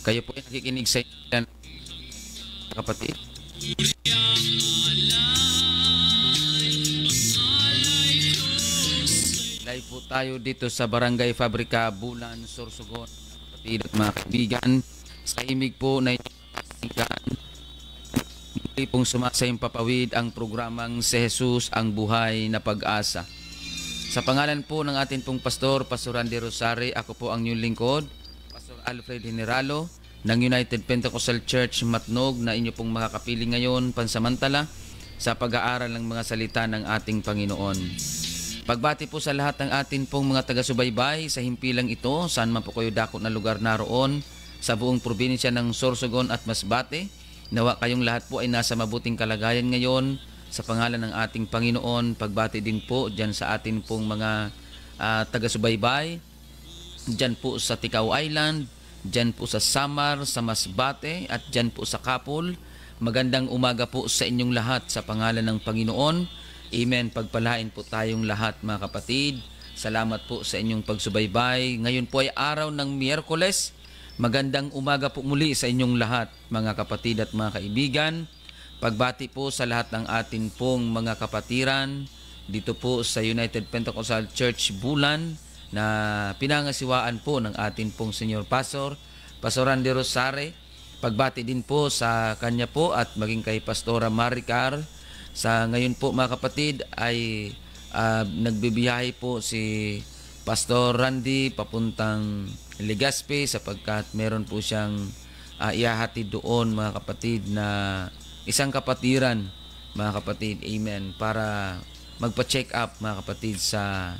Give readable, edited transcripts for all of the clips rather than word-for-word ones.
Kayo po ay nakikinig sa yan, kapatid. Live po tayo dito sa Barangay Fabrika, Bulan, Sorsogon, kapatid at mga kaibigan. Sa himig po na kaibigan, muli pong sumasayang papawid ang programang Si Jesus ang Buhay na Pag-asa. Sa pangalan po ng ating pong pastor, Pastor Randy Rosari, ako po ang inyong lingkod, Pastor Alfred Generalo, ng United Pentecostal Church Matnog, na inyo pong makakapili ngayon pansamantala sa pag-aaral ng mga salita ng ating Panginoon. Pagbati po sa lahat ng atin pong mga taga-subaybay sa himpilang ito, saan man po kayo dako na lugar naroon, sa buong probinsya ng Sorsogon at Masbate. Nawa kayong lahat po ay nasa mabuting kalagayan ngayon sa pangalan ng ating Panginoon. Pagbati din po dyan sa atin pong mga taga-subaybay, dyan po sa Ticao Island, dyan po sa Samar, sa Masbate, at dyan po sa Kapol. Magandang umaga po sa inyong lahat sa pangalan ng Panginoon. Amen. Pagpalain po tayong lahat mga kapatid. Salamat po sa inyong pagsubaybay. Ngayon po ay araw ng Miyerkules. Magandang umaga po muli sa inyong lahat mga kapatid at mga kaibigan. Pagbati po sa lahat ng atin pong mga kapatiran dito po sa United Pentecostal Church Bulan na pinangasiwaan po ng atin pong Senior Pastor, Pastor Randy Rosari. Pagbati din po sa kanya po at maging kay Pastora Maricar. Sa ngayon po mga kapatid ay nagbibiyahe po si Pastor Randy papuntang Legazpi sapagkat meron po siyang ihahatid doon mga kapatid na isang kapatiran mga kapatid. Amen. Para magpa-check up mga kapatid sa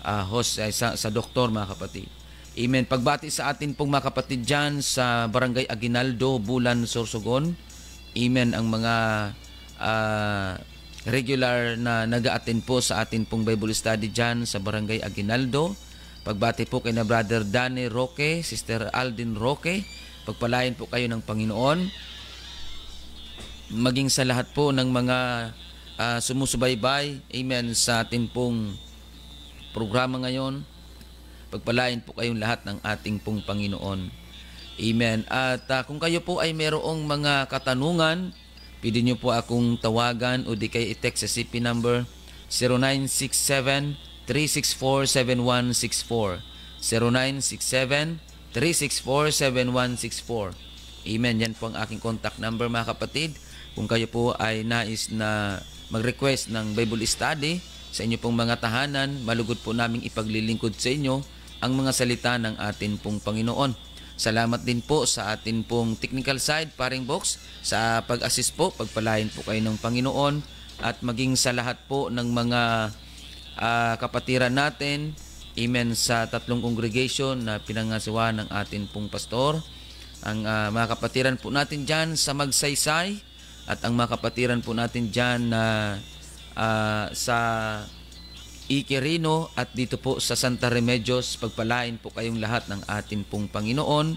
sa doktor mga kapatid. Amen. Pagbati sa atin pong mga kapatid dyan sa Barangay Aguinaldo, Bulan, Sorsogon. Amen. Ang mga regular na nag-a-attend po sa atin pong Bible study dyan sa Barangay Aguinaldo. Pagbati po kay na Brother Danny Roque, Sister Aldin Roque. Pagpalain po kayo ng Panginoon. Maging sa lahat po ng mga sumusubaybay, amen, sa atin pong programa ngayon. Pagpalain po kayong lahat ng ating pong Panginoon. Amen. At kung kayo po ay mayroong mga katanungan, pwede nyo po akong tawagan o di kayo i-text sa CP number 0967-364-7164. 0967-364-7164. Amen. Yan po ang aking contact number mga kapatid. Kung kayo po ay nais na mag-request ng Bible study sa inyo pong mga tahanan, malugod po naming ipaglilingkod sa inyo ang mga salita ng atin pong Panginoon. Salamat din po sa atin pong technical side, paring box, sa pag-assist po. Pagpalain po kayo ng Panginoon at maging sa lahat po ng mga kapatiran natin. Amen. Sa tatlong congregation na pinangasiwa ng atin pong pastor. Ang mga kapatiran po natin dyan sa Magsaysay at ang mga kapatiran po natin dyan na sa Iquirino at dito po sa Santa Remedios. Pagpalain po kayong lahat ng atin pong Panginoon.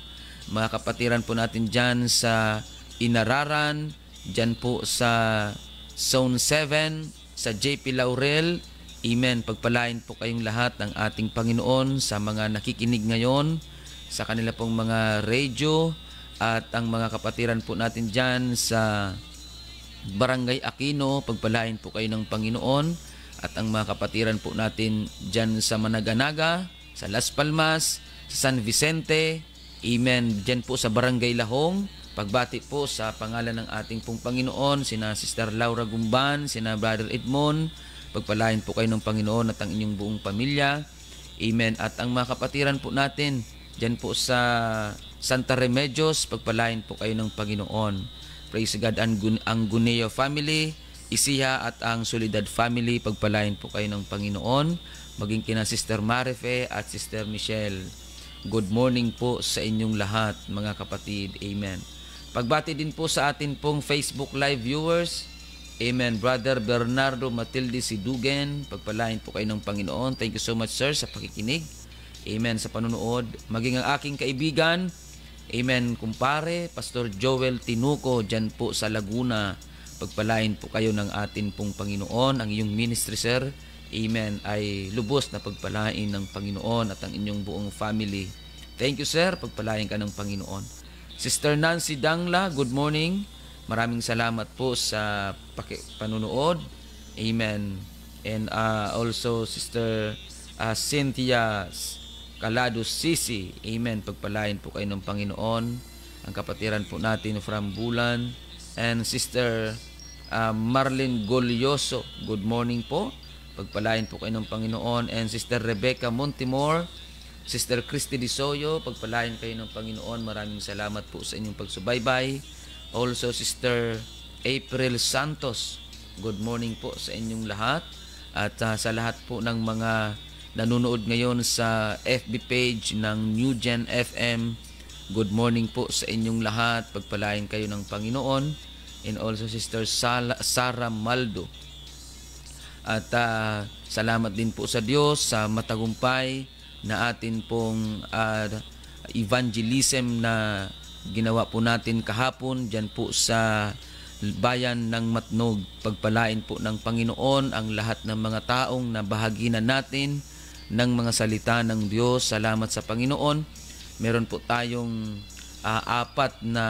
Mga kapatiran po natin dyan sa Inararan, dyan po sa Zone 7, sa JP Laurel. Amen. Pagpalain po kayong lahat ng ating Panginoon sa mga nakikinig ngayon, sa kanila pong mga radio at ang mga kapatiran po natin dyan sa Barangay Aquino. Pagpalain po kayo ng Panginoon. At ang mga kapatiran po natin dyan sa Managanaga, sa Las Palmas, sa San Vicente, amen, dyan po sa Barangay Lahong. Pagbati po sa pangalan ng ating pong Panginoon, sina Sister Laura Gumban, sina Brother Edmond. Pagpalain po kayo ng Panginoon at ang inyong buong pamilya. Amen. At ang mga kapatiran po natin dyan po sa Santa Remedios, pagpalain po kayo ng Panginoon. Praise God. Ang Guneo family, Isiha at ang Solidad family, pagpalain po kayo ng Panginoon. Maging kina Sister Marife at Sister Michelle. Good morning po sa inyong lahat mga kapatid. Amen. Pagbati din po sa atin pong Facebook live viewers. Amen. Brother Bernardo Matilde Sidugen, pagpalain po kayo ng Panginoon. Thank you so much sir sa pakikinig. Amen. Sa panunood. Maging ang aking kaibigan, amen, kumpare, Pastor Joel Tinuco, dyan po sa Laguna. Pagpalain po kayo ng atin pong Panginoon. Ang iyong ministry, sir, amen, ay lubos na pagpalain ng Panginoon at ang inyong buong family. Thank you, sir. Pagpalain ka ng Panginoon. Sister Nancy Dangla, good morning. Maraming salamat po sa panunood. Amen. And also Sister Cynthia Calados Sisi. Amen. Pagpalain po kayo ng Panginoon. Ang kapatiran po natin from Bulan. And Sister Marlene Golyoso, good morning po. Pagpalain po kayo ng Panginoon. And Sister Rebecca Montemor, Sister Christy Disoyo, pagpalain kayo ng Panginoon. Maraming salamat po sa inyong pagsubaybay. Also, Sister April Santos, good morning po sa inyong lahat. At sa lahat po ng mga nanonood ngayon sa FB page ng New Gen FM, good morning po sa inyong lahat. Pagpalain kayo ng Panginoon. And also Sister Sarah Maldo. At salamat din po sa Diyos sa matagumpay na atin pong evangelism na ginawa po natin kahapon dyan po sa bayan ng Matnog. Pagpalain po ng Panginoon ang lahat ng mga taong nabahaginan natin ng mga salita ng Diyos. Salamat sa Panginoon. Meron po tayong 4 na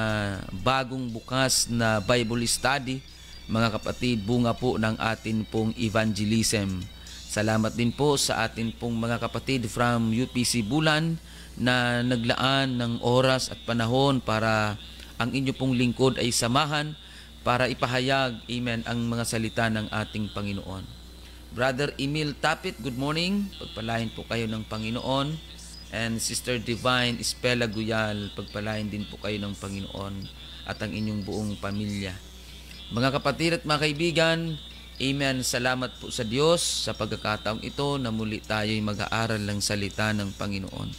bagong bukas na Bible study. Mga kapatid, bunga po ng atin pong evangelism. Salamat din po sa atin pong mga kapatid from UPC Bulan na naglaan ng oras at panahon para ang inyo pong lingkod ay samahan para ipahayag, amen, ang mga salita ng ating Panginoon. Brother Emil Tapit, good morning. Pagpalain po kayo ng Panginoon. And Sister Divine Espela Guyal, pagpalain din po kayo ng Panginoon at ang inyong buong pamilya. Mga kapatid at mga kaibigan, amen, salamat po sa Diyos sa pagkakataong ito na muli tayo'y mag-aaral ng salita ng Panginoon.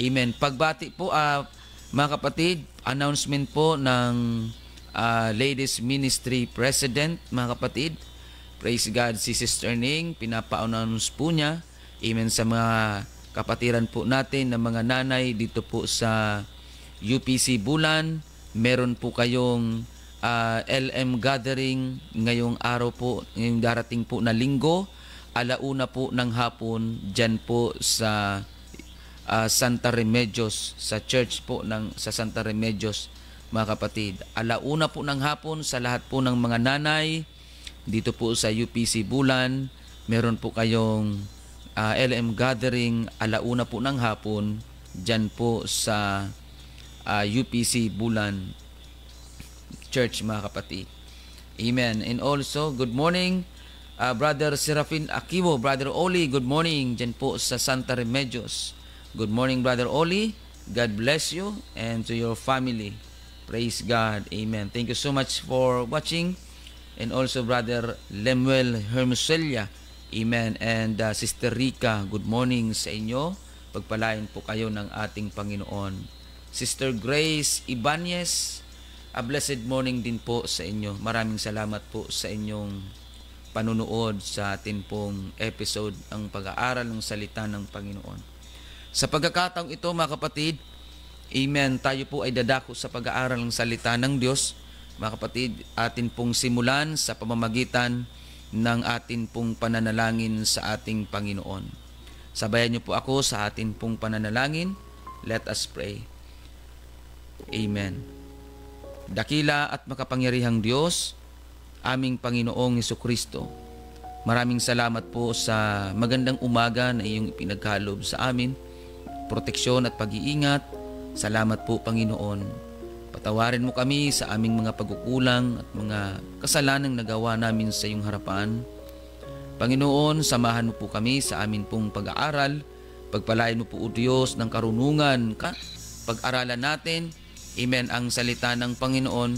Amen. Pagbati po, mga kapatid, announcement po ng Ladies Ministry President, mga kapatid. Praise God, si Sister Ning, pinapa-announce po niya. Amen, sa mga kapatiran po natin na mga nanay dito po sa UPC Bulan. Meron po kayong LM gathering ngayong araw po, ngayong darating po na linggo, 1:00 po ng hapon, dyan po sa Santa Remedios, sa church po sa Santa Remedios, mga kapatid. 1:00 po ng hapon sa lahat po ng mga nanay dito po sa UPC Bulan. Meron po kayong LM gathering 1:00 po ng hapon dyan po sa UPC Bulan Church, mga kapatid. Amen. And also, good morning Brother Serafin Akiwo, Brother Oli, good morning dyan po sa Santa Remedios. Good morning, Brother Oli. God bless you and to your family. Praise God. Amen. Thank you so much for watching. And also, Brother Lemuel Hermoselia. Amen. And Sister Rica, good morning sa inyo. Pagpalain po kayo ng ating Panginoon. Sister Grace Ibanez, a blessed morning din po sa inyo. Maraming salamat po sa inyong panunood sa atin pong episode ang pag-aaral ng salita ng Panginoon. Sa pagkakataong ito, mga kapatid, amen, tayo po ay dadako sa pag-aaral ng salita ng Diyos. Mga kapatid, atin pong simulan sa pamamagitan ng atin pong pananalangin sa ating Panginoon. Sabayan niyo po ako sa atin pong pananalangin. Let us pray. Amen. Dakila at makapangyarihang Diyos, aming Panginoong Hesukristo, maraming salamat po sa magandang umaga na iyong ipinaghalob sa amin, proteksyon at pag-iingat. Salamat po, Panginoon. Patawarin mo kami sa aming mga pagkukulang at mga kasalanang nagawa namin sa iyong harapan. Panginoon, samahan mo po kami sa amin pong pag-aaral. Pagpalain mo po, O Diyos, ng karunungan. Pag-aralan natin, amen, ang salita ng Panginoon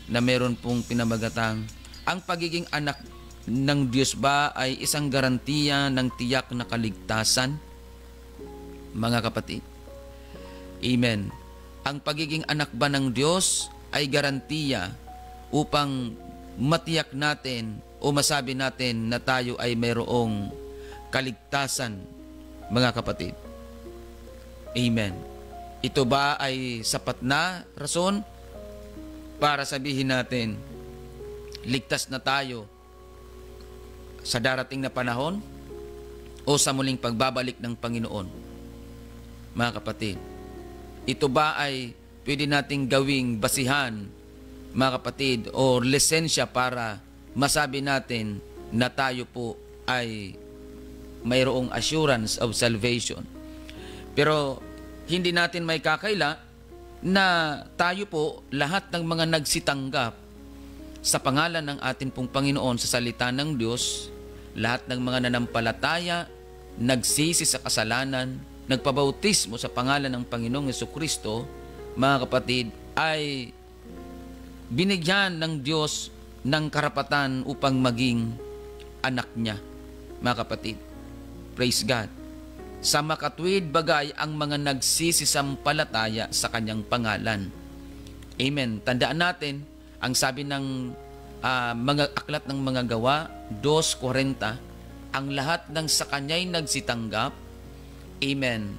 na meron pong pinamagatang ang pagiging anak ng Diyos ba ay isang garantiya ng tiyak na kaligtasan? Mga kapatid, amen. Ang pagiging anak ba ng Diyos ay garantiya upang matiyak natin o masabi natin na tayo ay mayroong kaligtasan, mga kapatid? Amen. Ito ba ay sapat na rason para sabihin natin ligtas na tayo sa darating na panahon o sa muling pagbabalik ng Panginoon? Mga kapatid, ito ba ay pwede nating gawing basihan, mga kapatid, o lisensya para masabi natin na tayo po ay mayroong assurance of salvation. Pero hindi natin may kakaila na tayo po, lahat ng mga nagsitanggap sa pangalan ng ating pong Panginoon sa salita ng Diyos, lahat ng mga nanampalataya, nagsisi sa kasalanan, nagpabautismo sa pangalan ng Panginoong Jesucristo, mga kapatid, ay binigyan ng Diyos ng karapatan upang maging anak niya, mga kapatid. Praise God. Sa makatwid bagay ang mga nagsisisampalataya sa kanyang pangalan. Amen. Tandaan natin, ang sabi ng mga aklat ng mga gawa, 2:40, ang lahat ng sa kanya'y nagsitanggap, amen.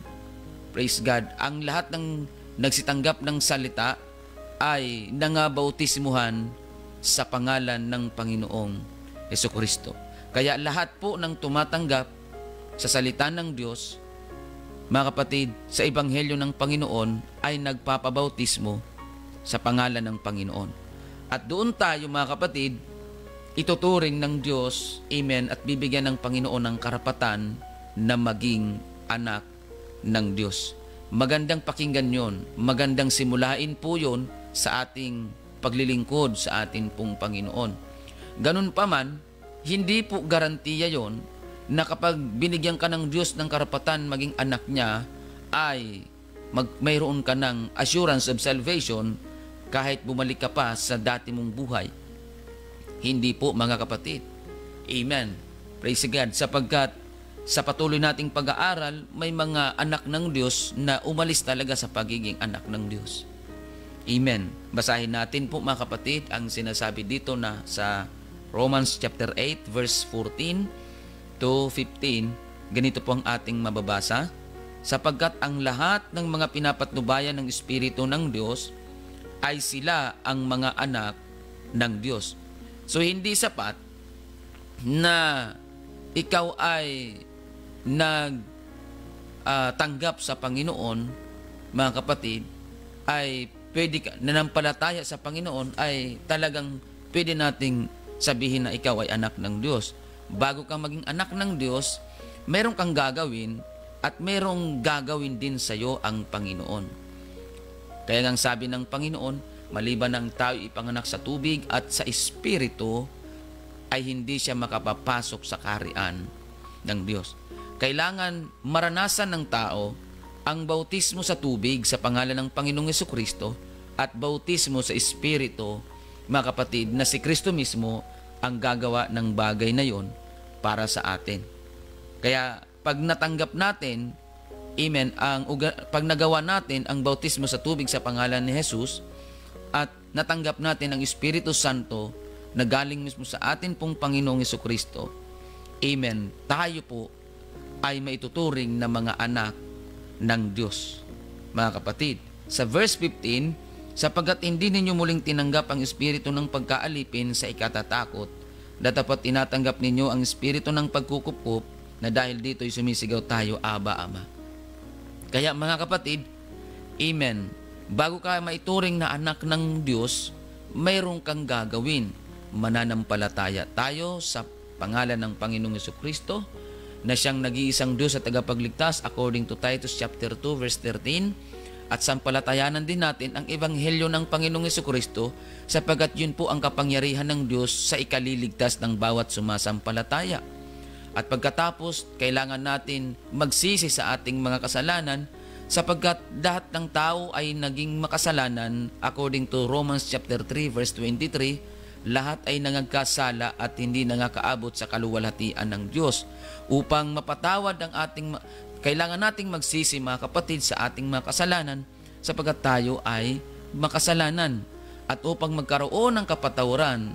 Praise God. Ang lahat ng nagsitanggap ng salita ay nangabautismuhan sa pangalan ng Panginoong Jesucristo. Kaya lahat po ng tumatanggap sa salita ng Diyos, mga kapatid, sa ebanghelyo ng Panginoon ay nagpapabautismo sa pangalan ng Panginoon. At doon tayo, mga kapatid, ituturing ng Diyos, amen, at bibigyan ng Panginoon ng karapatan na maging anak ng Diyos. Magandang pakinggan yon, magandang simulain po yon sa ating paglilingkod sa ating pong Panginoon. Ganun pa man, hindi po garantiya yon na kapag binigyan ka ng Diyos ng karapatan maging anak niya, ay mayroon ka ng assurance of salvation kahit bumalik ka pa sa dati mong buhay. Hindi po, mga kapatid. Amen. Praise God. Sapagkat sa patuloy nating pag-aaral, may mga anak ng Diyos na umalis talaga sa pagiging anak ng Diyos. Amen. Basahin natin po, mga kapatid, ang sinasabi dito na sa Romans chapter 8 verse 14 to 15, ganito po ang ating mababasa. Sapagkat ang lahat ng mga pinapatnubayan ng Espiritu ng Diyos ay sila ang mga anak ng Diyos. So hindi sapat na ikaw ay nagtanggap sa Panginoon, mga kapatid, ay pwede ka, nanampalataya sa Panginoon, ay talagang pwede nating sabihin na ikaw ay anak ng Diyos. Bago kang maging anak ng Diyos, meron kang gagawin at merong gagawin din sa iyo ang Panginoon. Kaya nga sabi ng Panginoon, maliban ng tao ipanganak sa tubig at sa Espiritu, ay hindi siya makapapasok sa kaharian ng Diyos. Kailangan maranasan ng tao ang bautismo sa tubig sa pangalan ng Panginoong Jesucristo at bautismo sa Espiritu, mga kapatid, na si Kristo mismo ang gagawa ng bagay na yon para sa atin. Kaya pag natanggap natin, amen, pag nagawa natin ang bautismo sa tubig sa pangalan ni Jesus at natanggap natin ang Espiritu Santo na galing mismo sa atin pong Panginoong Jesucristo, amen, tayo po ay maituturing na mga anak ng Diyos, mga kapatid. Sa verse 15, sapagkat hindi ninyo muling tinanggap ang espiritu ng pagkaalipin sa ikatatakot, dapat tinatanggap ninyo ang espiritu ng pagkukupkup, na dahil dito'y sumisigaw tayo, Aba, Ama. Kaya mga kapatid, amen, bago ka maituring na anak ng Diyos, mayroon kang gagawin. Mananampalataya tayo sa pangalan ng Panginoong Jesucristo, na siyang nag-iisang Diyos at tagapagligtas according to Titus chapter 2 verse 13, at sampalatayanan din natin ang ebanghelyo ng Panginoong Jesucristo, sapagkat yun po ang kapangyarihan ng Diyos sa ikaliligtas ng bawat sumasampalataya. At pagkatapos, kailangan natin magsisi sa ating mga kasalanan, sapagkat lahat ng tao ay naging makasalanan according to Romans chapter 3 verse 23, lahat ay nangagkasala at hindi nangakaabot sa kaluwalhatian ng Diyos. Upang mapatawad ang kailangan nating magsisi, mga kapatid, sa ating mga kasalanan, sapagkat tayo ay makasalanan. At upang magkaroon ng kapatawaran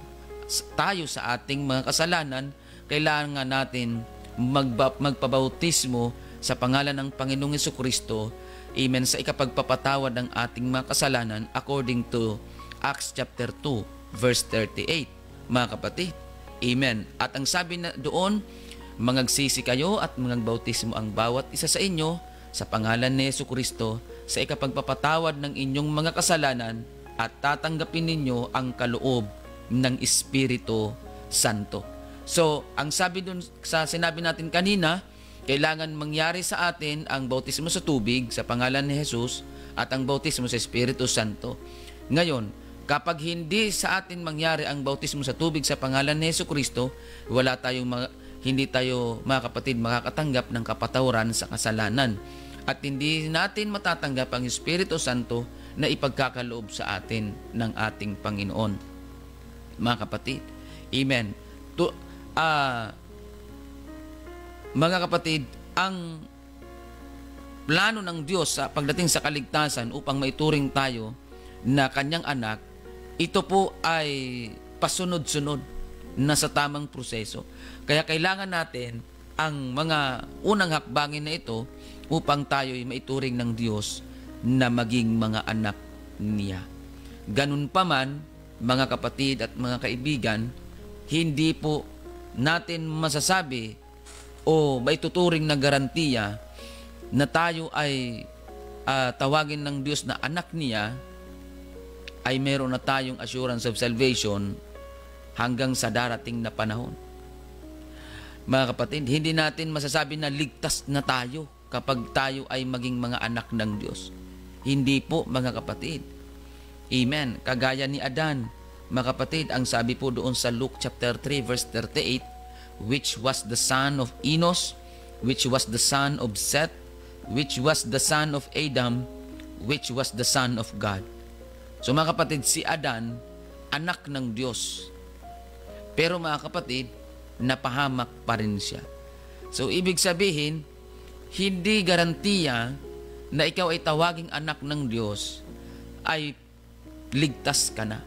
tayo sa ating mga kasalanan, kailangan natin magpabautismo sa pangalan ng Panginoong Jesucristo, amen, sa ikapagpapatawad ng ating mga kasalanan according to Acts chapter 2 verse 38, mga kapatid. Amen. At ang sabi na doon, mangagsisi kayo at mangagbautismo ang bawat isa sa inyo sa pangalan ni Jesucristo sa ikapagpapatawad ng inyong mga kasalanan at tatanggapin ninyo ang kaloob ng Espiritu Santo. So, ang sabi dun sa sinabi natin kanina, kailangan mangyari sa atin ang bautismo sa tubig sa pangalan ni Jesus at ang bautismo sa Espiritu Santo. Ngayon, kapag hindi sa atin mangyari ang bautismo sa tubig sa pangalan ni Jesucristo, hindi tayo, mga kapatid, makakatanggap ng kapatawaran sa kasalanan. At hindi natin matatanggap ang Espiritu Santo na ipagkakaloob sa atin ng ating Panginoon. Mga kapatid, amen. Mga kapatid, ang plano ng Diyos sa pagdating sa kaligtasan upang maituring tayo na kanyang anak, ito po ay pasunod-sunod na sa tamang proseso. Kaya kailangan natin ang mga unang hakbangin na ito upang tayo ay maituring ng Diyos na maging mga anak niya. Ganun pa man, mga kapatid at mga kaibigan, hindi po natin masasabi o maituturing na garantiya na tayo ay tawagin ng Diyos na anak niya, ay meron na tayong assurance of salvation hanggang sa darating na panahon. Mga kapatid, hindi natin masasabi na ligtas na tayo kapag tayo ay maging mga anak ng Diyos. Hindi po, mga kapatid. Amen. Kagaya ni Adan, mga kapatid, ang sabi po doon sa Luke chapter 3 verse 38, which was the son of Enos, which was the son of Seth, which was the son of Adam, which was the son of God. So mga kapatid, si Adan, anak ng Diyos. Pero mga kapatid, napahamak pa rin siya. So ibig sabihin, hindi garantiya na ikaw ay tawaging anak ng Diyos ay ligtas ka na.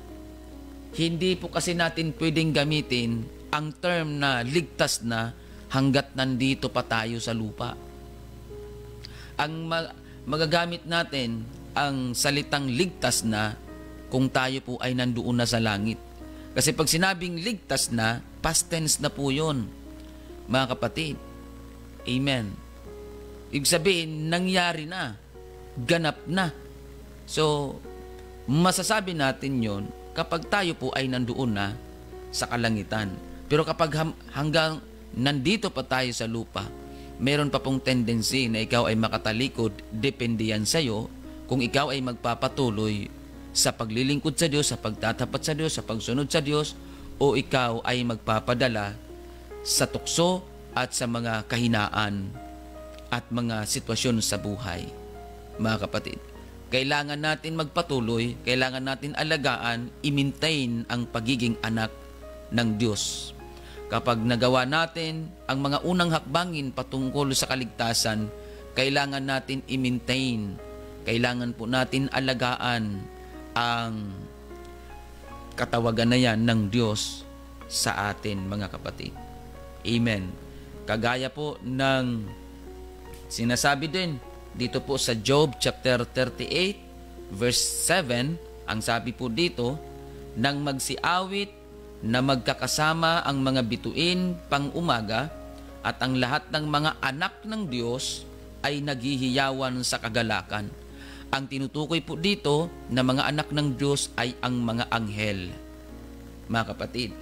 Hindi po kasi natin pwedeng gamitin ang term na ligtas na hanggat nandito pa tayo sa lupa. Ang magagamit natin ang salitang ligtas na kung tayo po ay nandoon na sa langit. Kasi pag sinabing ligtas na, past tense na po yun, mga kapatid. Amen. Ibig sabihin, nangyari na, ganap na. So, masasabi natin yon kapag tayo po ay nandoon na sa kalangitan. Pero kapag hanggang nandito pa tayo sa lupa, meron pa pong tendency na ikaw ay makatalikod, depende yan sa'yo kung ikaw ay magpapatuloy sa paglilingkod sa Diyos, sa pagtatapat sa Diyos, sa pagsunod sa Diyos, o ikaw ay magpapadala sa tukso at sa mga kahinaan at mga sitwasyon sa buhay. Mga kapatid, kailangan natin magpatuloy, kailangan natin alagaan, i-maintain ang pagiging anak ng Diyos. Kapag nagawa natin ang mga unang hakbangin patungkol sa kaligtasan, kailangan natin i-maintain, kailangan po natin alagaan ang katawagan na yan ng Diyos sa atin, mga kapatid. Amen. Kagaya po ng sinasabi din dito po sa Job chapter 38 verse 7, ang sabi po dito, nang magsiawit na magkakasama ang mga bituin pang umaga at ang lahat ng mga anak ng Diyos ay naghihiyawan sa kagalakan. Ang tinutukoy po dito na mga anak ng Diyos ay ang mga anghel. Mga kapatid,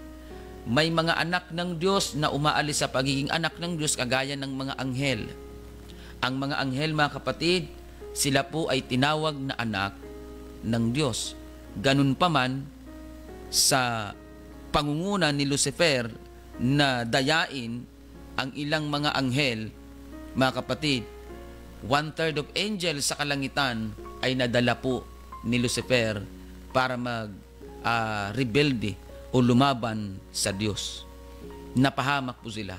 may mga anak ng Diyos na umaalis sa pagiging anak ng Diyos kagaya ng mga anghel. Ang mga anghel, mga kapatid, sila po ay tinawag na anak ng Diyos. Ganun pa man sa pangunguna ni Lucifer na dayain ang ilang mga anghel, mga kapatid, 1/3 of angels sa kalangitan ay nadala po ni Lucifer para mag-rebelde o lumaban sa Diyos. Napahamak po sila,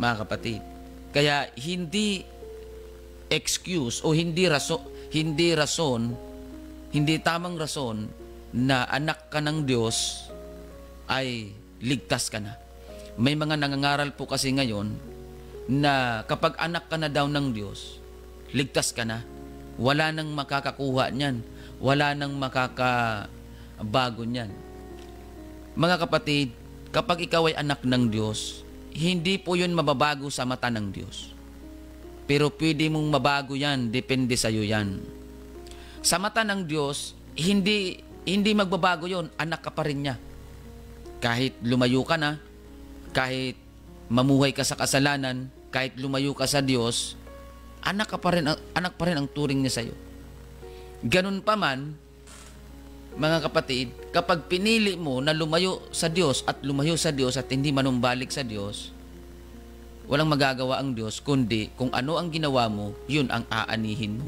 mga kapatid. Kaya hindi excuse o hindi tamang rason na anak ka ng Diyos ay ligtas ka na. May mga nangangaral po kasi ngayon na kapag anak ka na daw ng Diyos, ligtas ka na. Wala nang makakakuha niyan. Wala nang makakabago niyan. Mga kapatid, kapag ikaw ay anak ng Diyos, hindi po yun mababago sa mata ng Diyos. Pero pwede mong mabago yan, depende sa iyo yan. Sa mata ng Diyos, hindi magbabago yon, anak ka pa rin niya. Kahit lumayo ka na, kahit mamuhay ka sa kasalanan, kahit lumayo ka sa Diyos, anak pa rin ang turing niya sa iyo. Ganun pa man, mga kapatid, kapag pinili mo na lumayo sa Diyos at hindi manumbalik sa Diyos, walang magagawa ang Diyos kundi kung ano ang ginawa mo, yun ang aanihin mo.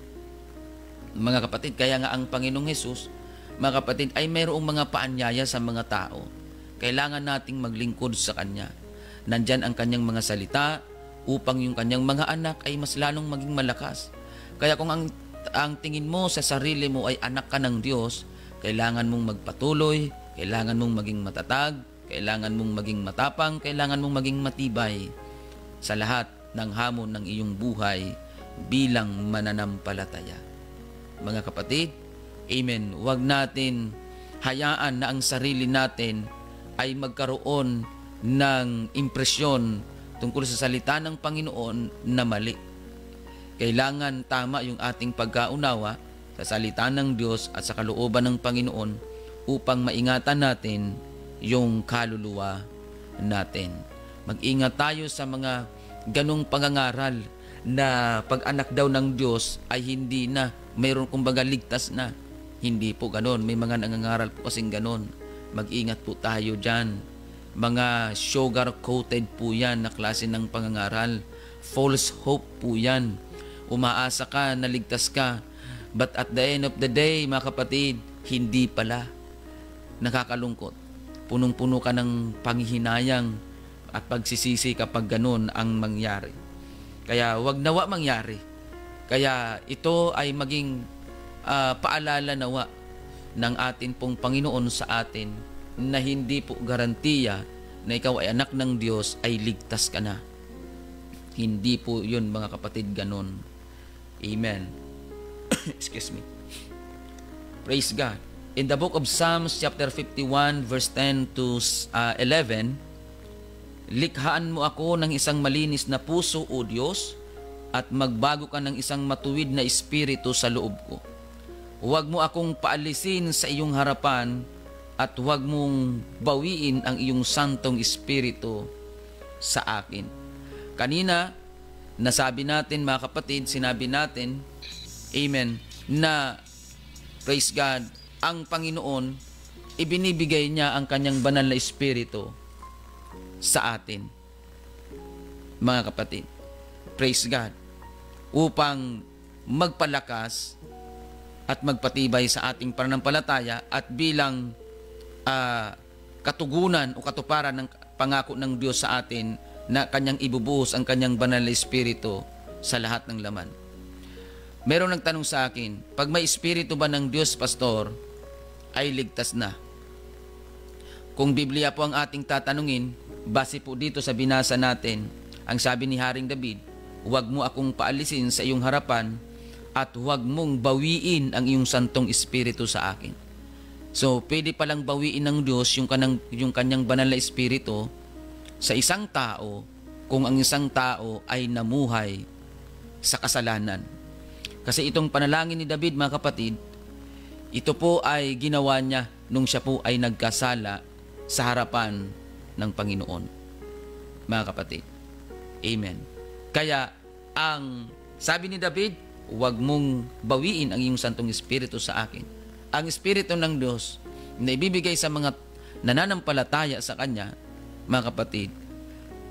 Mga kapatid, kaya nga ang Panginoong Hesus, mga kapatid, ay mayroong mga paanyaya sa mga tao. Kailangan nating maglingkod sa Kanya. Nandyan ang Kanyang mga salita upang yung Kanyang mga anak ay mas lalong maging malakas. Kaya kung ang tingin mo sa sarili mo ay anak ka ng Diyos, kailangan mong magpatuloy, kailangan mong maging matatag, kailangan mong maging matapang, kailangan mong maging matibay sa lahat ng hamon ng iyong buhay bilang mananampalataya. Mga kapatid, amen, huwag natin hayaan na ang sarili natin ay magkaroon ng impresyon tungkol sa salita ng Panginoon na mali. Kailangan tama yung ating pagkaunawa sa salita ng Diyos at sa kalooban ng Panginoon upang maingatan natin yung kaluluwa natin. Mag-ingat tayo sa mga ganong pangangaral na pag-anak daw ng Diyos ay hindi na, mayroon kumbaga ligtas na. Hindi po ganon. May mga nangangaral po kasing ganon. Mag-ingat po tayo dyan. Mga sugar-coated po yan na klase ng pangangaral. False hope po yan. Umaasa ka na ligtas ka. But at the end of the day, mga kapatid, hindi pala. Nakakalungkot. Punong-puno ka ng panghihinayang at pagsisisi kapag ganun ang mangyari. Kaya wag nawa mangyari. Kaya ito ay maging paalala nawa ng atin pong Panginoon sa atin na hindi po garantiya na ikaw ay anak ng Diyos ay ligtas ka na. Hindi po yun, mga kapatid, ganun. Amen. Excuse me. Praise God. In the book of Psalms chapter 51 verse 10 to 11, likhaan mo ako ng isang malinis na puso, O Diyos, at magbago ka ng isang matuwid na espiritu sa loob ko. Huwag mo akong paalisin sa iyong harapan at huwag mong bawiin ang iyong santong espiritu sa akin. Kanina, nasabi natin, mga kapatid, sinabi natin, amen, na, praise God, ang Panginoon, ibinibigay niya ang kanyang banal na espiritu sa atin, mga kapatid. Praise God. Upang magpalakas at magpatibay sa ating pananampalataya at bilang katugunan o katuparan ng pangako ng Diyos sa atin na kanyang ibubuhos ang kanyang banal na espiritu sa lahat ng laman. Merong nagtanong sa akin, pag may espiritu ba ng Diyos, Pastor, ay ligtas na? Kung Biblia po ang ating tatanungin, base po dito sa binasa natin, ang sabi ni Haring David, huwag mo akong paalisin sa iyong harapan at huwag mong bawiin ang iyong santong espiritu sa akin. So, pwede palang bawiin ng Diyos yung kanyang banal na espiritu sa isang tao kung ang isang tao ay namuhay sa kasalanan. Kasi itong panalangin ni David, mga kapatid, ito po ay ginawa niya nung siya po ay nagkasala sa harapan ng Panginoon. Mga kapatid. Amen. Kaya, ang sabi ni David, huwag mong bawiin ang iyong santong espiritu sa akin. Ang espiritu ng Diyos na ibibigay sa mga nananampalataya sa Kanya, mga kapatid,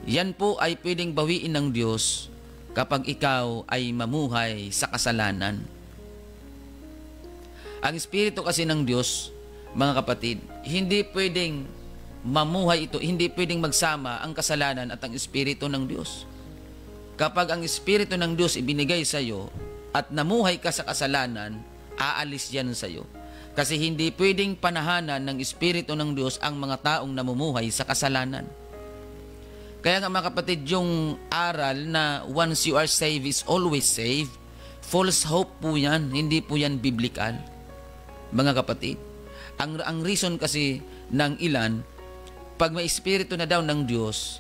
yan po ay pwedeng bawiin ng Diyos kapag ikaw ay mamuhay sa kasalanan. Ang espiritu kasi ng Diyos, mga kapatid, hindi pwedeng mamuhay ito, hindi pwedeng magsama ang kasalanan at ang espiritu ng Diyos. Kapag ang espiritu ng Diyos ibinigay sa iyo at namuhay ka sa kasalanan, aalis yan sa iyo. Kasi hindi pwedeng panahanan ng espiritu ng Diyos ang mga taong namumuhay sa kasalanan. Kaya nga, mga kapatid, yung aral na once you are saved is always saved, false hope po yan, hindi po yan biblical. Mga kapatid, ang reason kasi ng ilan, pag may espiritu na daw ng Diyos,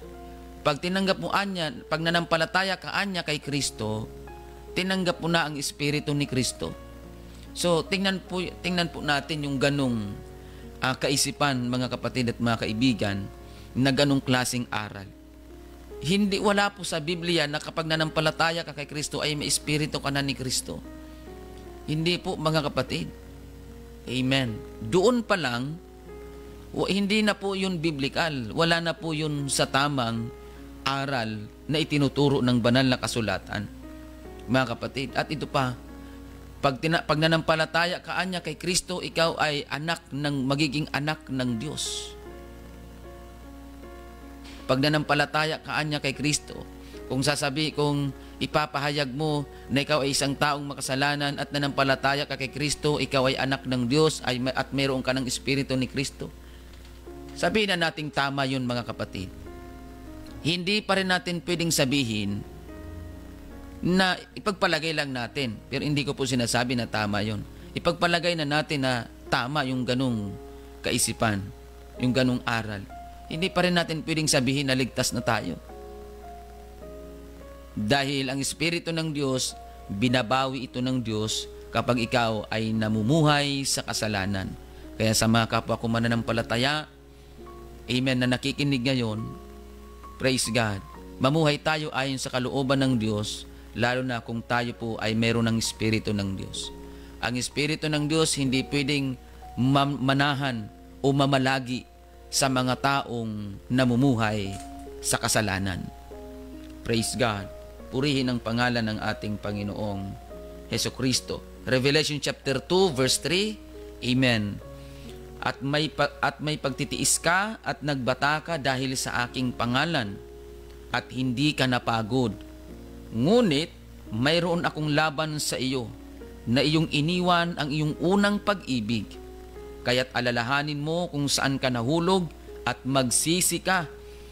pag tinanggap mo anya, pag nanampalataya ka anya kay Kristo, tinanggap po na ang Espiritu ni Kristo. So, tingnan po natin yung ganong kaisipan, mga kapatid at mga kaibigan, na ganong klaseng aral. Wala po sa Biblia na kapag nanampalataya ka kay Kristo ay may Espiritu ka na ni Kristo. Hindi po, mga kapatid. Amen. Doon pa lang, hindi na po yun biblical. Wala na po yun sa tamang aral na itinuturo ng banal na kasulatan, mga kapatid. At ito pa, pag nanampalataya ka anya kay Kristo, ikaw ay magiging anak ng Diyos. Pag nanampalataya ka anya kay Kristo, kung ipapahayag mo na ikaw ay isang taong makasalanan at nanampalataya ka kay Kristo, ikaw ay anak ng Diyos at mayroon ka ng Espiritu ni Kristo. Sabihin na nating tama yun, mga kapatid. Hindi pa rin natin pwedeng sabihin na ipagpalagay lang natin. Pero hindi ko po sinasabi na tama yun. Ipagpalagay na natin na tama yung ganung kaisipan, yung ganung aral. Hindi pa rin natin pwedeng sabihin na ligtas na tayo. Dahil ang Espiritu ng Diyos, binabawi ito ng Diyos kapag ikaw ay namumuhay sa kasalanan. Kaya sa mga kapwa ko mananampalataya, amen, na nakikinig ngayon, praise God, mamuhay tayo ayon sa kalooban ng Diyos, lalo na kung tayo po ay meron ng Espiritu ng Diyos. Ang Espiritu ng Diyos hindi pwedeng manahan o mamalagi sa mga taong namumuhay sa kasalanan. Praise God. Purihin ang pangalan ng ating Panginoong Hesukristo. Revelation chapter 2 verse 3. Amen. At may pagtitiis ka at nagbata ka dahil sa aking pangalan at hindi ka napagod. Ngunit mayroon akong laban sa iyo na iyong iniwan ang iyong unang pag-ibig. Kaya't alalahanin mo kung saan ka nahulog at magsisi ka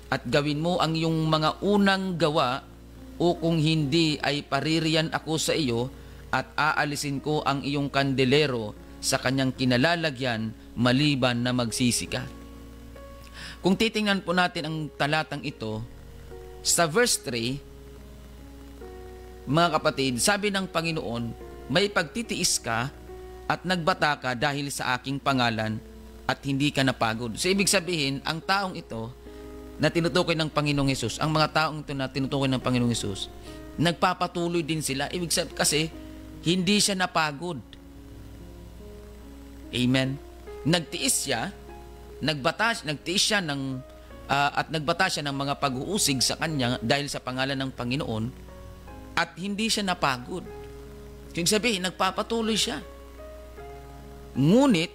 at gawin mo ang iyong mga unang gawa, o kung hindi ay paririyan ako sa iyo at aalisin ko ang iyong kandelero sa kanyang kinalalagyan maliban na magsisi ka. Kung titingnan po natin ang talatang ito, sa verse 3, mga kapatid, sabi ng Panginoon, may pagtitiis ka at nagbata ka dahil sa aking pangalan at hindi ka napagod. So, ibig sabihin, ang taong ito na tinutukoy ng Panginoong Hesus, ang mga taong ito na tinutukoy ng Panginoong Hesus, nagpapatuloy din sila. Ibig sabihin kasi, hindi siya napagod. Amen. Nagtiis siya, nagtiis siya at nagbata siya ng mga pag-uusig sa kanya dahil sa pangalan ng Panginoon at hindi siya napagod. Ibig sabihin, nagpapatuloy siya. Ngunit,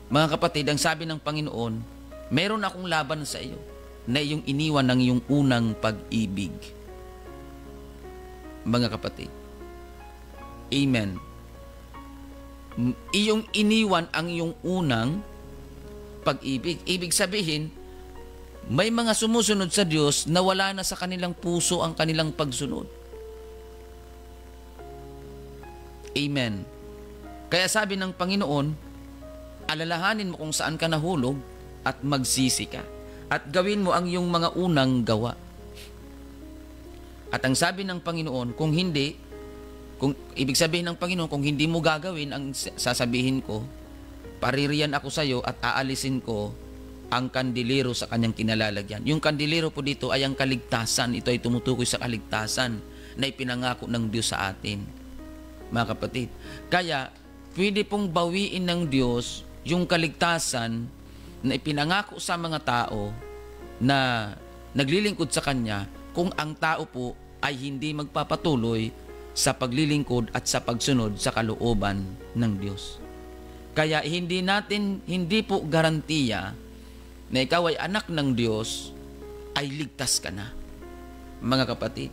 mga kapatid, ang sabi ng Panginoon, meron akong laban sa iyo na iyong iniwan ng iyong unang pag-ibig. Mga kapatid. Amen. Iyong iniwan ang iyong unang pag-ibig. Ibig sabihin, may mga sumusunod sa Diyos na wala na sa kanilang puso ang kanilang pagsunod. Amen. Kaya sabi ng Panginoon, alalahanin mo kung saan ka nahulog at magsisi ka. At gawin mo ang iyong mga unang gawa. At ang sabi ng Panginoon, ibig sabihin ng Panginoon, kung hindi mo gagawin ang sasabihin ko, paririyan ako sa iyo at aalisin ko ang kandilero sa kanyang kinalalagyan. Yung kandilero po dito ay ang kaligtasan. Ito ay tumutukoy sa kaligtasan na ipinangako ng Diyos sa atin, mga kapatid. Kaya, pwede pong bawiin ng Diyos yung kaligtasan na ipinangako sa mga tao na naglilingkod sa Kanya kung ang tao po ay hindi magpapatuloy sa paglilingkod at sa pagsunod sa kalooban ng Diyos. Kaya hindi po garantiya na ikaw ay anak ng Diyos ay ligtas ka na, mga kapatid.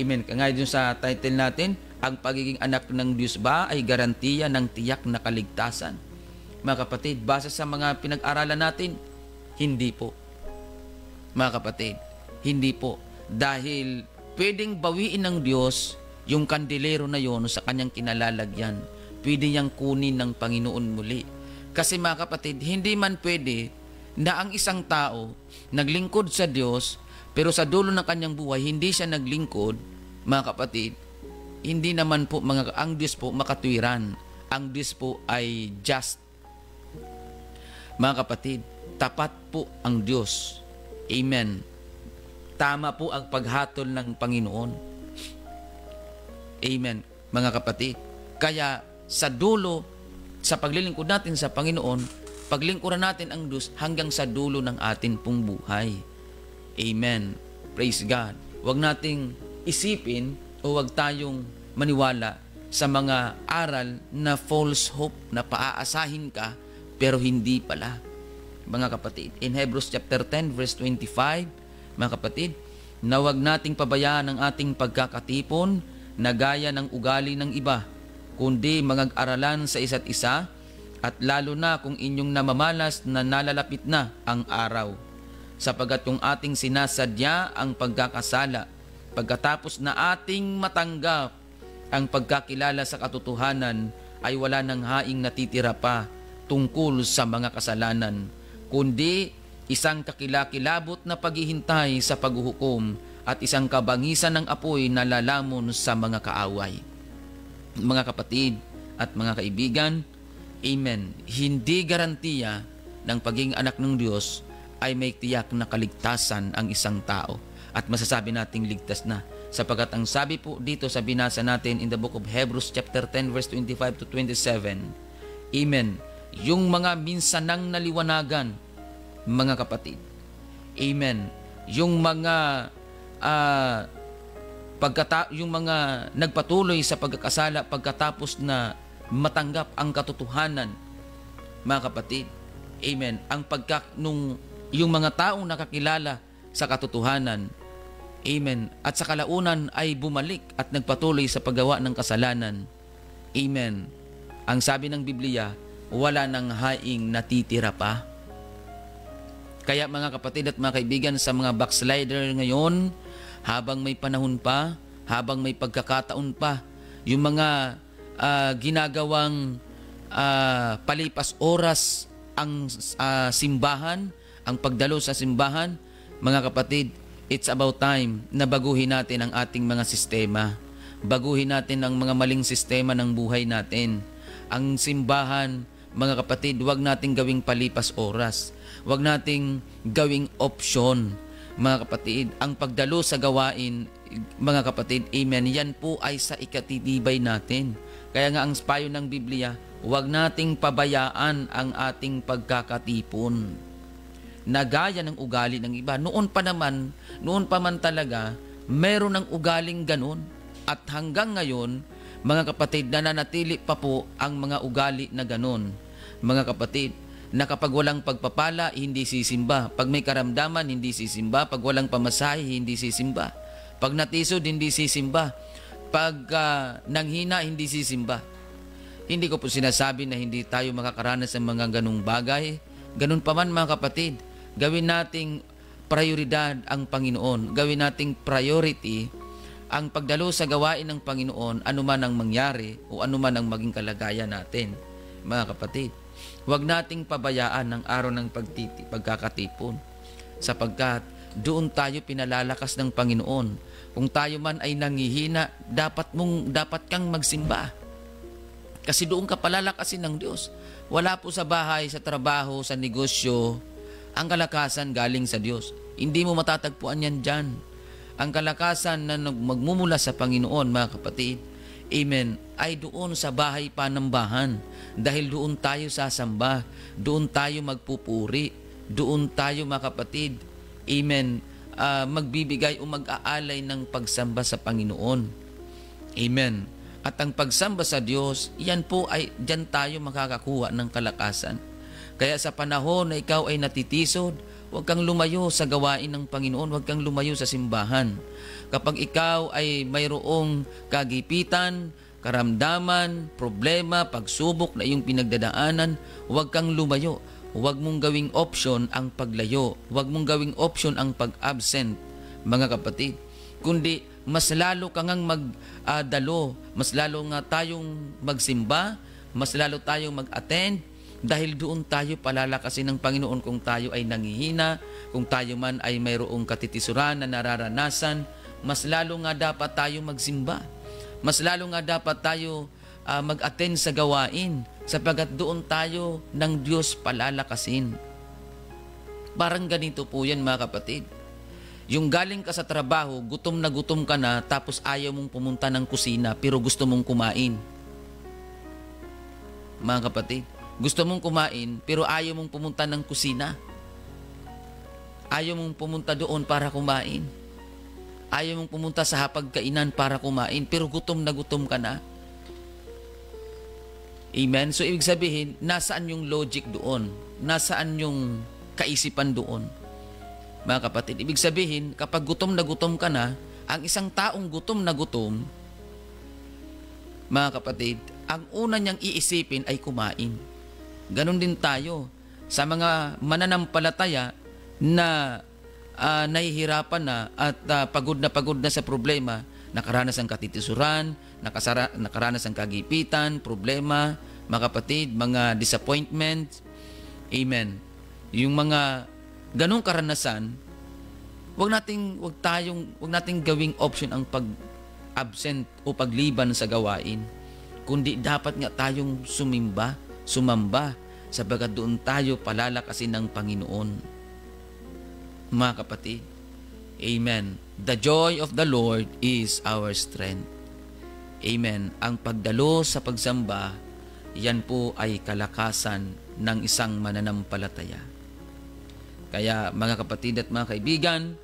Amen. Kaya dun sa title natin, ang pagiging anak ng Diyos ba ay garantiya ng tiyak na kaligtasan? Mga kapatid, base sa mga pinag-aralan natin, hindi po. Mga kapatid, hindi po. Dahil pwedeng bawiin ng Diyos yung kandilero na yon sa kanyang kinalalagyan. Pwede niyang kunin ng Panginoon muli. Kasi mga kapatid, hindi man pwede na ang isang tao naglingkod sa Diyos, pero sa dulo ng kanyang buhay, hindi siya naglingkod, mga kapatid, Hindi naman po ang Diyos po makatwiran. Ang Diyos po ay just. Mga kapatid, tapat po ang Diyos. Amen. Tama po ang paghatol ng Panginoon. Amen, mga kapatid. Kaya sa dulo, sa paglilingkod natin sa Panginoon, paglingkuran natin ang Diyos hanggang sa dulo ng atin pong buhay. Amen. Praise God. Huwag nating isipin o huwag tayong maniwala sa mga aral na false hope na paaasahin ka pero hindi pala. Mga kapatid, in Hebrews chapter 10 verse 25, mga kapatid, na huwag nating pabayaan ang ating pagkakatipon na gaya ng ugali ng iba, kundi magag-aralan sa isa't isa, at lalo na kung inyong namamalas na nalalapit na ang araw. Sapagat kung ating sinasadya ang pagkakasala, pagkatapos na ating matanggap ang pagkakilala sa katotohanan, ay wala nang haing natitira pa tungkol sa mga kasalanan, kundi isang kakilakilabot na paghihintay sa paghuhukom at isang kabangisan ng apoy na lalamon sa mga kaaway. Mga kapatid at mga kaibigan, amen, hindi garantiya ng pagiging anak ng Diyos ay may tiyak na kaligtasan ang isang tao at masasabi nating ligtas na. Sapagat ang sabi po dito sa binasa natin in the book of Hebrews chapter 10 verse 25 to 27, amen, yung mga minsanang naliwanagan, mga kapatid, amen, yung mga yung mga nagpatuloy sa pagkakasala pagkatapos na matanggap ang katotohanan, mga kapatid, amen, yung mga taong nakakilala sa katotohanan, amen, at sa kalaunan ay bumalik at nagpatuloy sa paggawa ng kasalanan, amen, ang sabi ng Biblia, wala nang haing natitira pa. Kaya mga kapatid at mga kaibigan, sa mga backslider ngayon, habang may panahon pa, habang may pagkakataon pa, yung mga ginagawang palipas oras ang simbahan, ang pagdalo sa simbahan, mga kapatid, it's about time na baguhin natin ang ating mga sistema. Baguhin natin ang mga maling sistema ng buhay natin. Ang simbahan, mga kapatid, huwag nating gawing palipas oras. Huwag nating gawing option, mga kapatid. Ang pagdalo sa gawain, mga kapatid, amen, yan po ay sa ikatitibay natin. Kaya nga ang payo ng Biblia, huwag nating pabayaan ang ating pagkakatipon na gaya ng ugali ng iba. Noon pa man talaga, meron ng ugaling ganun. At hanggang ngayon, mga kapatid, nananatili pa po ang mga ugali na ganun. Mga kapatid, na kapag walang pagpapala, hindi sisimba. Pag may karamdaman, hindi sisimba. Pag walang pamasahe, hindi sisimba. Pag natisod, hindi sisimba. Pag nanghina, hindi sisimba. Hindi ko po sinasabi na hindi tayo makakaranas ng mga ganung bagay. Ganun pa man, mga kapatid, gawin nating prioridad ang Panginoon. Gawin nating priority ang pagdalo sa gawain ng Panginoon, anuman ang mangyari o anuman ang maging kalagayan natin. Mga kapatid, huwag nating pabayaan ang araw ng pagkakatipon, sapagkat doon tayo pinalalakas ng Panginoon. Kung tayo man ay nanghihina, dapat kang magsimba. Kasi doon ka palalakasin ng Diyos. Wala po sa bahay, sa trabaho, sa negosyo, ang kalakasan galing sa Diyos. Hindi mo matatagpuan yan dyan. Ang kalakasan na magmumula sa Panginoon, mga kapatid, amen, ay doon sa bahay panambahan. Dahil doon tayo sasamba, doon tayo magpupuri, doon tayo, mga kapatid, amen, magbibigay o mag-aalay ng pagsamba sa Panginoon. Amen. At ang pagsamba sa Diyos, yan po ay dyan tayo makakakuha ng kalakasan. Kaya sa panahon na ikaw ay natitisod, huwag kang lumayo sa gawain ng Panginoon, huwag kang lumayo sa simbahan. Kapag ikaw ay mayroong kagipitan, karamdaman, problema, pagsubok na iyong pinagdadaanan, huwag kang lumayo. Huwag mong gawing option ang paglayo. Huwag mong gawing option ang pag-absent, mga kapatid. Kundi mas lalo ka ngang magdalo, mas lalo nga tayong magsimba, mas lalo tayong mag-attend, dahil doon tayo palalakasin ng Panginoon kung tayo ay nanghihina, kung tayo man ay mayroong katitisuran na nararanasan, mas lalo nga dapat tayo magsimba. Mas lalo nga dapat tayo mag-attend sa gawain sapagkat doon tayo ng Diyos palalakasin. Parang ganito po yan mga kapatid. Yung galing ka sa trabaho, gutom na gutom ka na, tapos ayaw mong pumunta ng kusina pero gusto mong kumain. Mga kapatid, gusto mong kumain pero ayaw mong pumunta ng kusina. Ayaw mong pumunta doon para kumain. Ayaw mong pumunta sa hapagkainan para kumain pero gutom na gutom ka na. Amen? So ibig sabihin, nasaan yung logic doon? Nasaan yung kaisipan doon? Mga kapatid, ibig sabihin, kapag gutom na gutom ka na, ang isang taong gutom na gutom, mga kapatid, ang una niyang iisipin ay kumain. Ganon din tayo sa mga mananampalataya na nahihirapan na at pagod na sa problema, nakaranas ng katitisuran, nakaranas ng kagipitan, problema, mga kapatid, mga disappointment. Amen. Yung mga ganong karanasan, wag nating gawing option ang pag-absent o pagliban sa gawain. Kundi dapat nga tayong sumamba, sabagat doon tayo palalakasin ng Panginoon. Mga kapatid, amen. The joy of the Lord is our strength. Amen. Ang pagdalo sa pagsamba, yan po ay kalakasan ng isang mananampalataya. Kaya mga kapatid at mga kaibigan,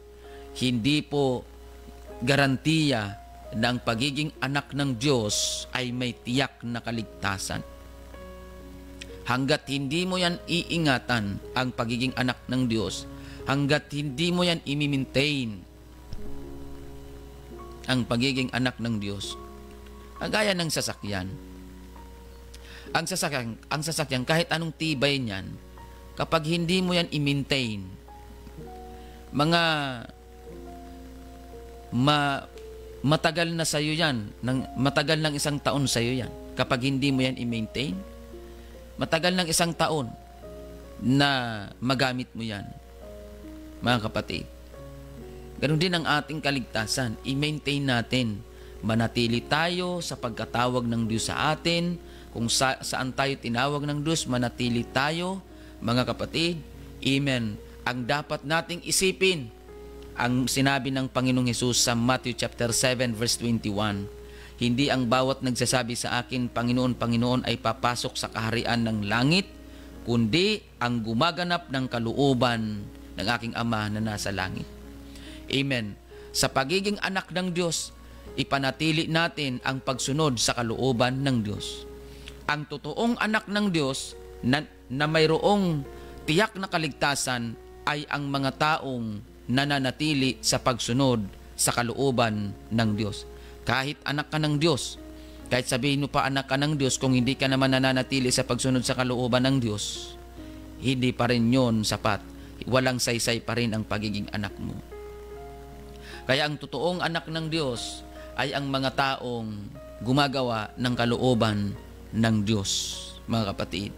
hindi po garantiya na ang pagiging anak ng Diyos ay may tiyak na kaligtasan. Hanggat hindi mo yan iingatan ang pagiging anak ng Diyos, hanggat hindi mo yan i-maintain ang pagiging anak ng Diyos, gaya ng sasakyan. Ang sasakyan, kahit anong tibay niyan, kapag hindi mo yan i-maintain, matagal na sa'yo yan, matagal ng isang taon sa'yo yan. Kapag hindi mo yan i-maintain, matagal ng isang taon na magamit mo yan. Mga kapatid, ganun din ang ating kaligtasan. I-maintain natin. Manatili tayo sa pagkatawag ng Diyos sa atin. Kung saan tayo tinawag ng Diyos, manatili tayo. Mga kapatid, amen. Ang dapat nating isipin, ang sinabi ng Panginoong Hesus sa Matthew chapter 7 verse 21. Hindi ang bawat nagsasabi sa akin, Panginoon, Panginoon, ay papasok sa kaharian ng langit, kundi ang gumaganap ng kalooban ng aking Ama na nasa langit. Amen. Sa pagiging anak ng Diyos, ipanatili natin ang pagsunod sa kalooban ng Diyos. Ang totoong anak ng Diyos na mayroong tiyak na kaligtasan ay ang mga taong nananatili sa pagsunod sa kalooban ng Diyos. Kahit anak ka ng Diyos, kahit sabihin mo pa anak ka ng Diyos, kung hindi ka naman nananatili sa pagsunod sa kalooban ng Diyos, hindi pa rin yon sapat. Walang saysay pa rin ang pagiging anak mo. Kaya ang totoong anak ng Diyos ay ang mga taong gumagawa ng kalooban ng Diyos, mga kapatid.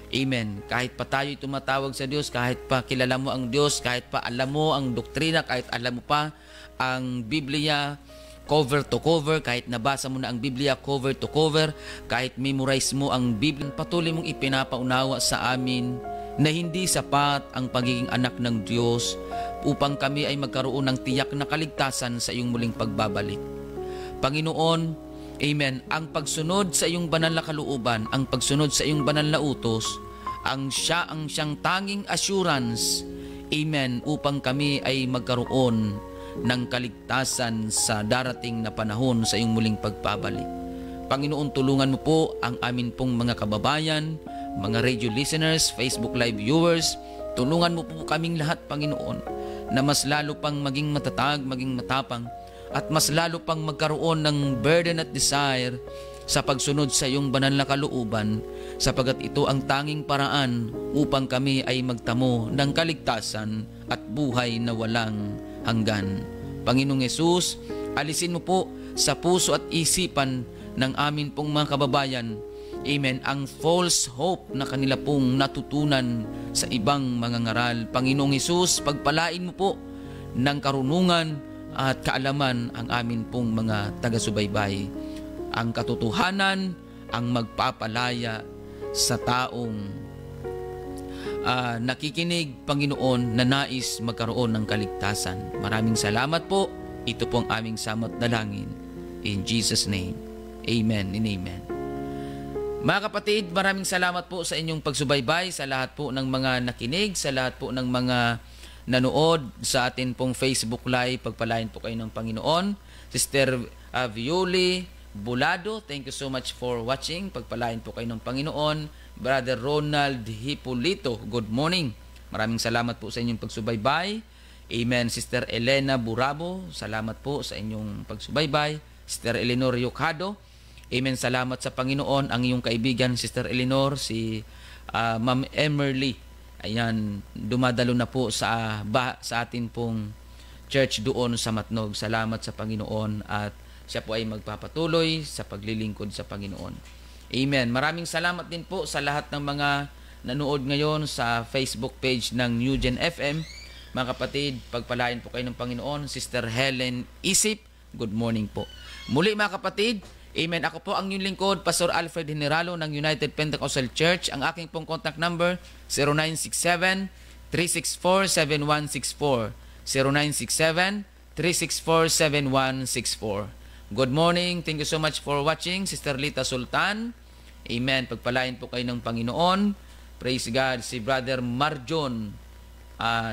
Amen. Kahit pa tayo tumatawag sa Diyos, kahit pa kilala mo ang Diyos, kahit pa alam mo ang doktrina, kahit alam mo pa ang Biblia cover to cover, kahit nabasa mo na ang Biblia cover to cover, kahit memorize mo ang Biblia, patuloy mong ipinapaunawa sa amin na hindi sapat ang pagiging anak ng Diyos upang kami ay magkaroon ng tiyak na kaligtasan sa iyong muling pagbabalik. Panginoon, amen, ang pagsunod sa iyong banal na kalooban, ang pagsunod sa iyong banal na utos, ang siyang tanging assurance, amen, upang kami ay magkaroon ng kaligtasan sa darating na panahon sa iyong muling pagpabalik. Panginoon, tulungan mo po ang amin pong mga kababayan, mga radio listeners, Facebook Live viewers, tulungan mo po kaming lahat, Panginoon, na mas lalo pang maging matatag, maging matapang, at mas lalo pang magkaroon ng burden at desire sa pagsunod sa iyong banal na kalooban, sapagat ito ang tanging paraan upang kami ay magtamo ng kaligtasan at buhay na walang hanggan. Panginoong Hesus, alisin mo po sa puso at isipan ng amin pong mga kababayan, amen, ang false hope na kanila pong natutunan sa ibang mga ngaral. Panginoong Hesus, pagpalain mo po ng karunungan at kaalaman ang amin pong mga taga-subaybay. ang katotohanan ang magpapalaya sa taong nakikinig, Panginoon, na nais magkaroon ng kaligtasan. Maraming salamat po. Ito po ang aming samot dalangin. In Jesus' name, amen and amen. Mga kapatid, maraming salamat po sa inyong pagsubaybay, sa lahat po ng mga nakinig, sa lahat po ng mga nanood sa atin pong Facebook Live. Pagpalain po kayo ng Panginoon. Sister Violi Bulado, thank you so much for watching. Pagpalain po kayo ng Panginoon. Brother Ronald Hipolito, good morning. Maraming salamat po sa inyong pagsubaybay. Amen. Sister Elena Burabo, salamat po sa inyong pagsubaybay. Sister Eleanor Yocado, amen. Salamat sa Panginoon. Ang iyong kaibigan, Sister Eleanor, si Ma'am Emerly, ayan, dumadalo na po sa atin pong church doon sa Matnog. Salamat sa Panginoon at siya po ay magpapatuloy sa paglilingkod sa Panginoon. Amen. Maraming salamat din po sa lahat ng mga nanood ngayon sa Facebook page ng New Gen FM. Mga kapatid, pagpalain po kayo ng Panginoon. Sister Helen Isip, good morning po. Muli mga kapatid, amen. Ako po ang inyong lingkod, Pastor Alfred Generalo ng United Pentecostal Church. Ang aking pong contact number, 0967-364-7164. 0967-364-7164. Good morning. Thank you so much for watching. Sister Lita Sultan. Amen. Pagpalain po kayo ng Panginoon. Praise God. Si Brother Marjon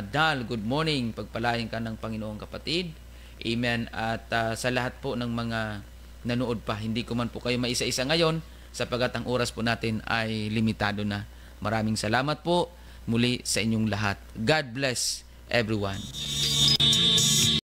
Dal, good morning. Pagpalain ka ng Panginoon, kapatid. Amen. At sa lahat po ng mga nanood pa, hindi ko man po kayo maisa-isa ngayon sapagat ang oras po natin ay limitado na. Maraming salamat po muli sa inyong lahat. God bless everyone.